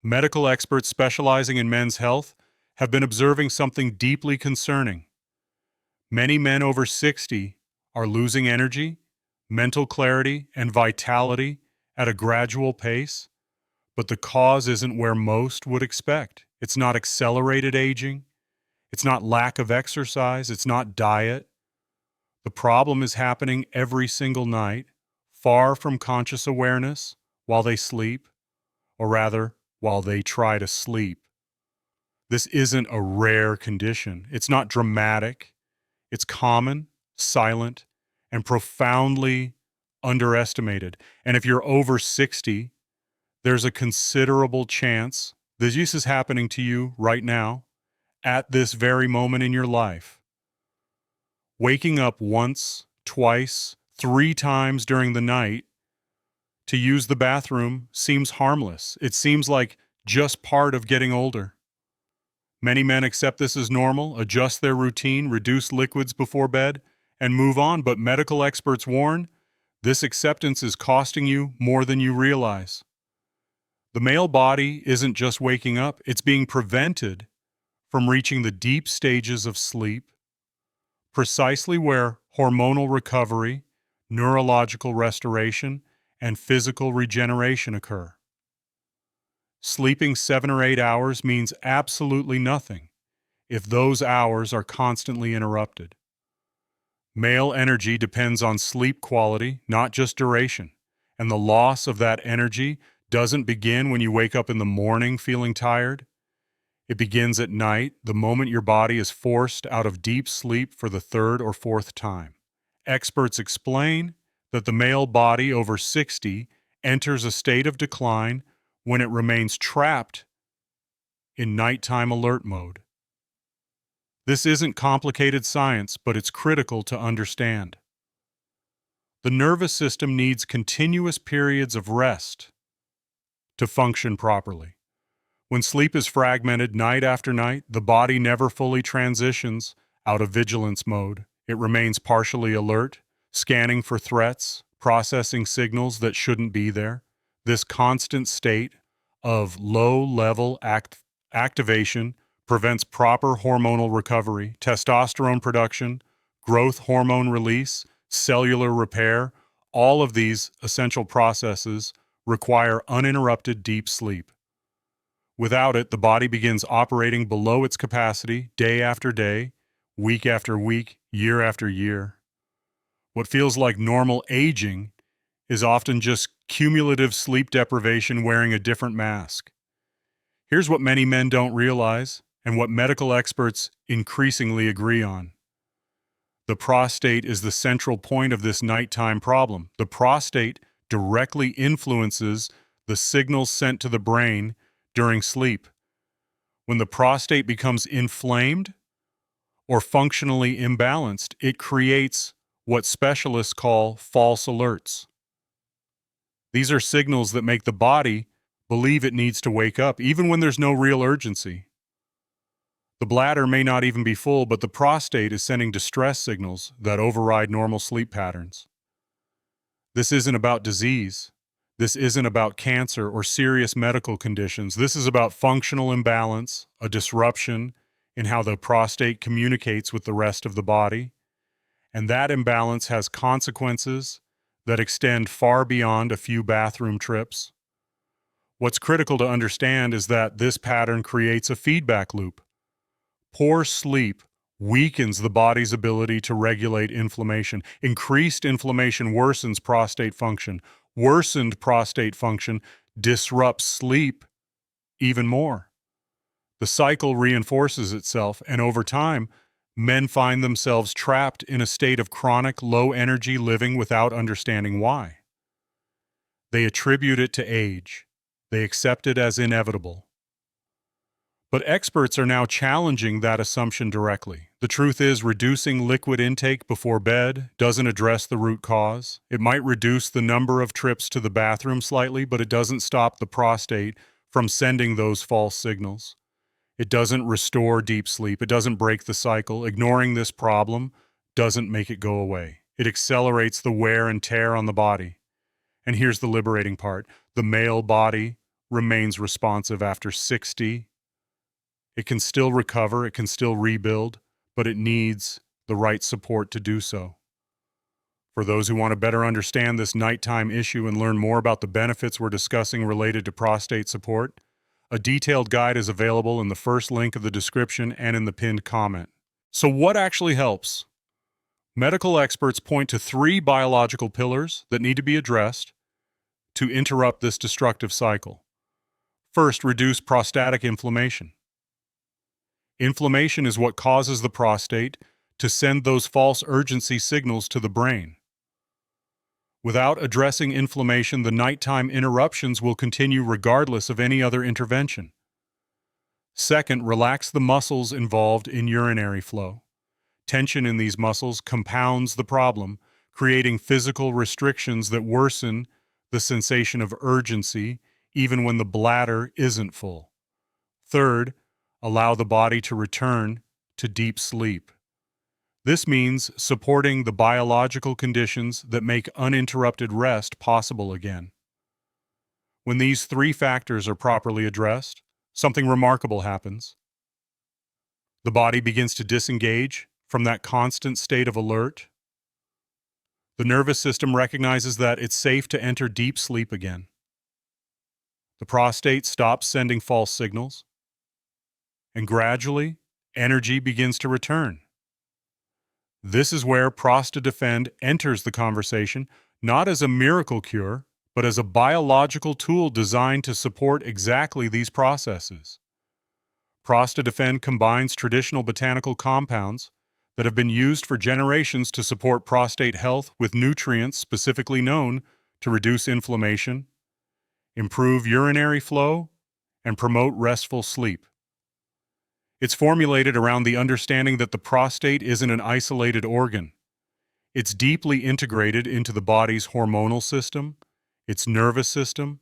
Medical experts specializing in men's health have been observing something deeply concerning. Many men over 60 are losing energy, mental clarity, and vitality at a gradual pace, but the cause isn't where most would expect. It's not accelerated aging, it's not lack of exercise, it's not diet. The problem is happening every single night, far from conscious awareness, while they sleep, or rather, while they try to sleep. This isn't a rare condition. It's not dramatic. It's common, silent, and profoundly underestimated. And if you're over 60, there's a considerable chance this is happening to you right now, at this very moment in your life. Waking up once, twice, 3 times during the night to use the bathroom seems harmless. It seems like just part of getting older. Many men accept this as normal, adjust their routine, reduce liquids before bed, and move on, but medical experts warn this acceptance is costing you more than you realize. The male body isn't just waking up, it's being prevented from reaching the deep stages of sleep, precisely where hormonal recovery, neurological restoration, and physical regeneration occur. Sleeping 7 or 8 hours means absolutely nothing if those hours are constantly interrupted. Male energy depends on sleep quality, not just duration, and the loss of that energy doesn't begin when you wake up in the morning feeling tired. It begins at night, the moment your body is forced out of deep sleep for the 3rd or 4th time. Experts explain that the male body over 60 enters a state of decline when it remains trapped in nighttime alert mode. This isn't complicated science, but it's critical to understand. The nervous system needs continuous periods of rest to function properly. When sleep is fragmented night after night, the body never fully transitions out of vigilance mode. It remains partially alert, scanning for threats, processing signals that shouldn't be there. This constant state of low-level activation prevents proper hormonal recovery, testosterone production, growth hormone release, cellular repair. All of these essential processes require uninterrupted deep sleep. Without it, the body begins operating below its capacity day after day, week after week, year after year. What feels like normal aging is often just cumulative sleep deprivation wearing a different mask. Here's what many men don't realize, and what medical experts increasingly agree on. The prostate is the central point of this nighttime problem. The prostate directly influences the signals sent to the brain during sleep. When the prostate becomes inflamed or functionally imbalanced, it creates what specialists call false alerts. These are signals that make the body believe it needs to wake up, even when there's no real urgency. The bladder may not even be full, but the prostate is sending distress signals that override normal sleep patterns. This isn't about disease. This isn't about cancer or serious medical conditions. This is about functional imbalance, a disruption in how the prostate communicates with the rest of the body. And that imbalance has consequences that extend far beyond a few bathroom trips. What's critical to understand is that this pattern creates a feedback loop. Poor sleep weakens the body's ability to regulate inflammation. Increased inflammation worsens prostate function. Worsened prostate function disrupts sleep even more. The cycle reinforces itself, and over time, men find themselves trapped in a state of chronic low-energy living without understanding why. They attribute it to age. They accept it as inevitable. But experts are now challenging that assumption directly. The truth is, reducing liquid intake before bed doesn't address the root cause. It might reduce the number of trips to the bathroom slightly, but it doesn't stop the prostate from sending those false signals. It doesn't restore deep sleep. It doesn't break the cycle. Ignoring this problem doesn't make it go away. It accelerates the wear and tear on the body. And here's the liberating part. The male body remains responsive after 60. It can still recover, it can still rebuild, but it needs the right support to do so. For those who want to better understand this nighttime issue and learn more about the benefits we're discussing related to prostate support, a detailed guide is available in the first link of the description and in the pinned comment. So what actually helps? Medical experts point to 3 biological pillars that need to be addressed to interrupt this destructive cycle. First, reduce prostatic inflammation. Inflammation is what causes the prostate to send those false urgency signals to the brain. Without addressing inflammation, the nighttime interruptions will continue regardless of any other intervention. Second, relax the muscles involved in urinary flow. Tension in these muscles compounds the problem, creating physical restrictions that worsen the sensation of urgency even when the bladder isn't full. Third, allow the body to return to deep sleep. This means supporting the biological conditions that make uninterrupted rest possible again. When these 3 factors are properly addressed, something remarkable happens. The body begins to disengage from that constant state of alert. The nervous system recognizes that it's safe to enter deep sleep again. The prostate stops sending false signals, and gradually, energy begins to return. This is where ProstaDefend enters the conversation, not as a miracle cure, but as a biological tool designed to support exactly these processes. ProstaDefend combines traditional botanical compounds that have been used for generations to support prostate health with nutrients specifically known to reduce inflammation, improve urinary flow, and promote restful sleep. It's formulated around the understanding that the prostate isn't an isolated organ. It's deeply integrated into the body's hormonal system, its nervous system,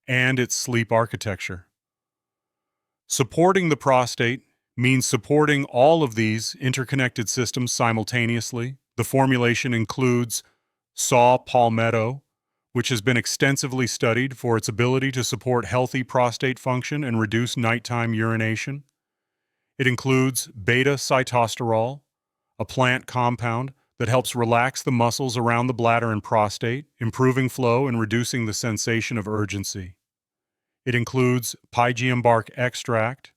and its sleep architecture. Supporting the prostate means supporting all of these interconnected systems simultaneously. The formulation includes saw palmetto, which has been extensively studied for its ability to support healthy prostate function and reduce nighttime urination. It includes beta-sitosterol, a plant compound that helps relax the muscles around the bladder and prostate, improving flow and reducing the sensation of urgency. It includes pygeum bark extract,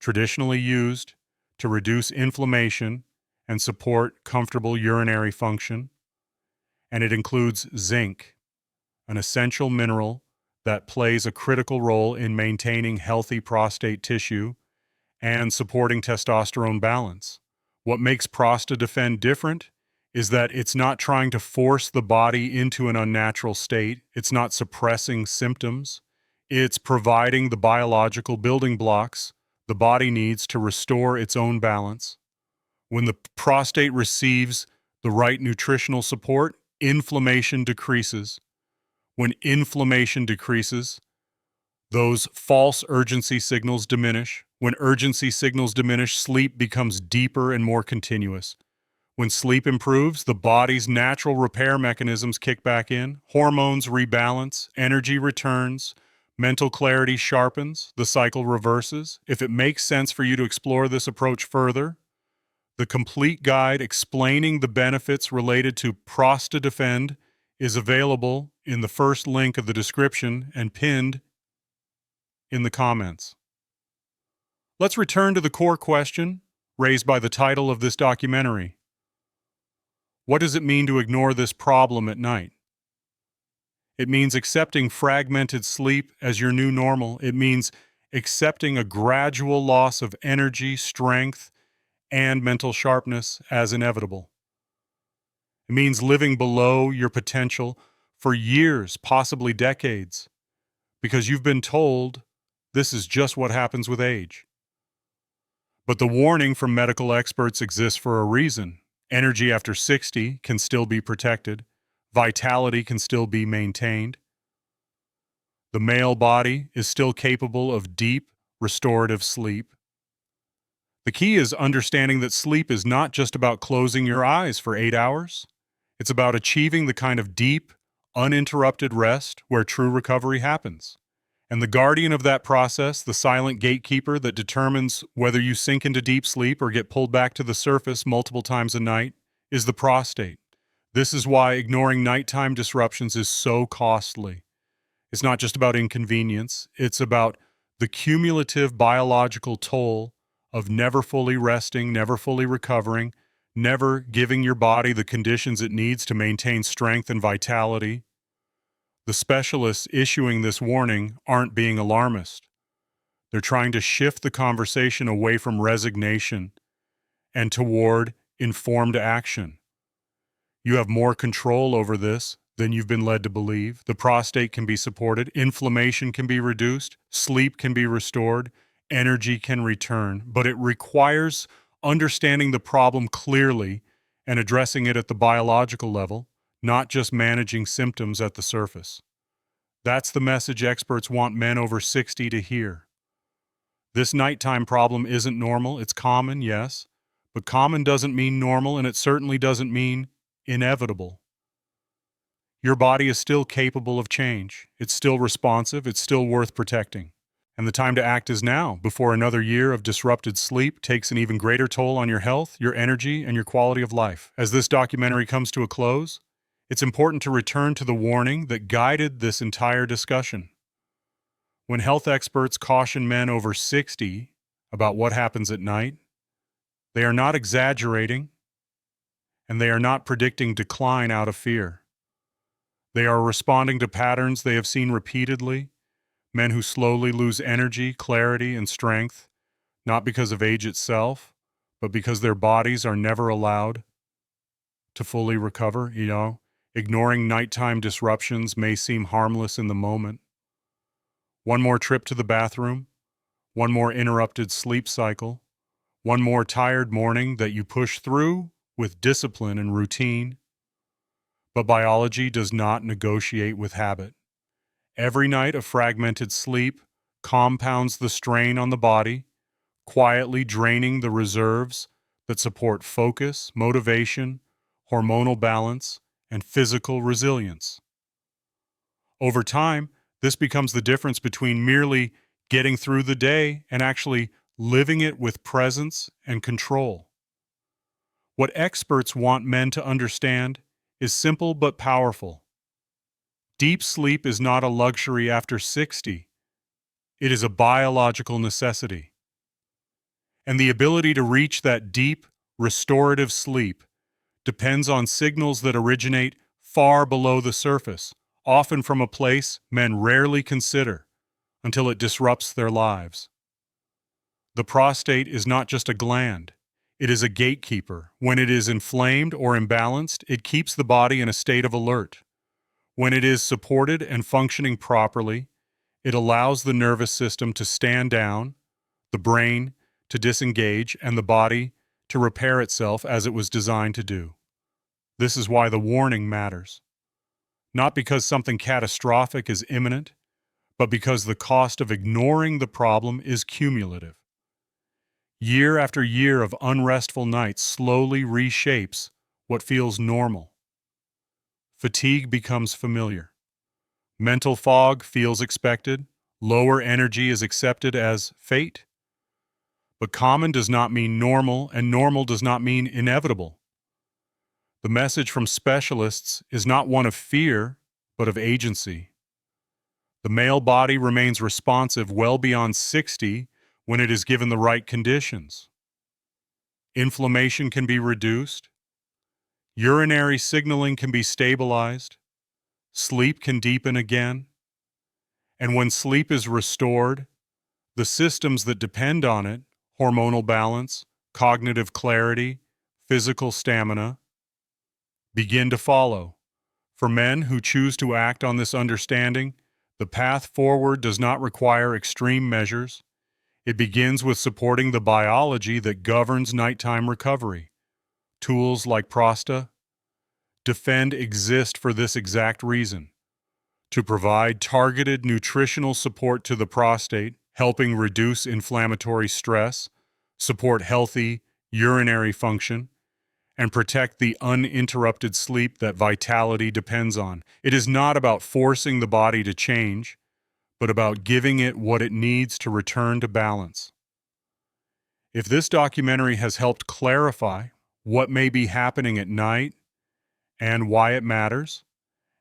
traditionally used to reduce inflammation and support comfortable urinary function. And it includes zinc, an essential mineral that plays a critical role in maintaining healthy prostate tissue and supporting testosterone balance. What makes ProstaDefend different is that it's not trying to force the body into an unnatural state. It's not suppressing symptoms. It's providing the biological building blocks the body needs to restore its own balance. When the prostate receives the right nutritional support, inflammation decreases. When inflammation decreases, those false urgency signals diminish. When urgency signals diminish, sleep becomes deeper and more continuous. When sleep improves, the body's natural repair mechanisms kick back in, hormones rebalance, energy returns, mental clarity sharpens, the cycle reverses. If it makes sense for you to explore this approach further, the complete guide explaining the benefits related to ProstaDefend is available in the first link of the description and pinned in the comments. Let's return to the core question raised by the title of this documentary. What does it mean to ignore this problem at night? It means accepting fragmented sleep as your new normal. It means accepting a gradual loss of energy, strength, and mental sharpness as inevitable. It means living below your potential for years, possibly decades, because you've been told this is just what happens with age. But the warning from medical experts exists for a reason. Energy after 60 can still be protected. Vitality can still be maintained. The male body is still capable of deep, restorative sleep. The key is understanding that sleep is not just about closing your eyes for 8 hours. It's about achieving the kind of deep, uninterrupted rest where true recovery happens. And the guardian of that process, the silent gatekeeper that determines whether you sink into deep sleep or get pulled back to the surface multiple times a night, is the prostate. This is why ignoring nighttime disruptions is so costly. It's not just about inconvenience, it's about the cumulative biological toll of never fully resting, never fully recovering, never giving your body the conditions it needs to maintain strength and vitality. The specialists issuing this warning aren't being alarmist. They're trying to shift the conversation away from resignation and toward informed action. You have more control over this than you've been led to believe. The prostate can be supported, inflammation can be reduced, sleep can be restored, energy can return, but it requires understanding the problem clearly and addressing it at the biological level, not just managing symptoms at the surface. That's the message experts want men over 60 to hear. This nighttime problem isn't normal. It's common, yes, but common doesn't mean normal, and it certainly doesn't mean inevitable. Your body is still capable of change. It's still responsive. It's still worth protecting. And the time to act is now, before another year of disrupted sleep takes an even greater toll on your health, your energy, and your quality of life. As this documentary comes to a close, it's important to return to the warning that guided this entire discussion. When health experts caution men over 60 about what happens at night, they are not exaggerating, and they are not predicting decline out of fear. They are responding to patterns they have seen repeatedly, men who slowly lose energy, clarity, and strength, not because of age itself, but because their bodies are never allowed to fully recover. Ignoring nighttime disruptions may seem harmless in the moment. One more trip to the bathroom, one more interrupted sleep cycle, one more tired morning that you push through with discipline and routine. But biology does not negotiate with habit. Every night of fragmented sleep compounds the strain on the body, quietly draining the reserves that support focus, motivation, hormonal balance, and physical resilience. Over time, this becomes the difference between merely getting through the day and actually living it with presence and control. What experts want men to understand is simple but powerful. Deep sleep is not a luxury after 60. It is a biological necessity. And the ability to reach that deep, restorative sleep depends on signals that originate far below the surface, often from a place men rarely consider until it disrupts their lives. The prostate is not just a gland. It is a gatekeeper. When it is inflamed or imbalanced, it keeps the body in a state of alert. When it is supported and functioning properly, it allows the nervous system to stand down, the brain to disengage, and the body to repair itself as it was designed to do. This is why the warning matters. Not because something catastrophic is imminent, but because the cost of ignoring the problem is cumulative. Year after year of unrestful nights slowly reshapes what feels normal. Fatigue becomes familiar. Mental fog feels expected. Lower energy is accepted as fate. But common does not mean normal, and normal does not mean inevitable. The message from specialists is not one of fear, but of agency. The male body remains responsive well beyond 60 when it is given the right conditions. Inflammation can be reduced. Urinary signaling can be stabilized. Sleep can deepen again. And when sleep is restored, the systems that depend on it, hormonal balance, cognitive clarity, physical stamina, begin to follow. For men who choose to act on this understanding, the path forward does not require extreme measures. It begins with supporting the biology that governs nighttime recovery. Tools like Prosta Defend exist for this exact reason: to provide targeted nutritional support to the prostate, helping reduce inflammatory stress, support healthy urinary function, and protect the uninterrupted sleep that vitality depends on. It is not about forcing the body to change, but about giving it what it needs to return to balance. If this documentary has helped clarify what may be happening at night and why it matters,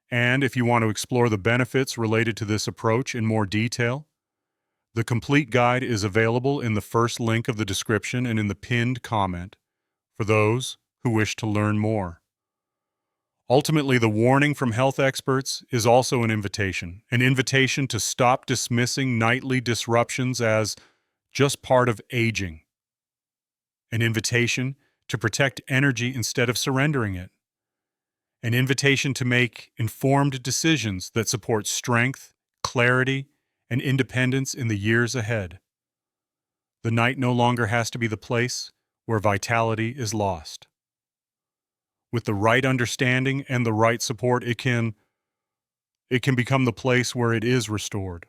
and if you want to explore the benefits related to this approach in more detail, the complete guide is available in the first link of the description and in the pinned comment for those who wish to learn more. Ultimately, the warning from health experts is also an invitation to stop dismissing nightly disruptions as just part of aging, an invitation to protect energy instead of surrendering it, an invitation to make informed decisions that support strength, clarity, and independence in the years ahead. The night no longer has to be the place where vitality is lost. With the right understanding and the right support, it can become the place where it is restored.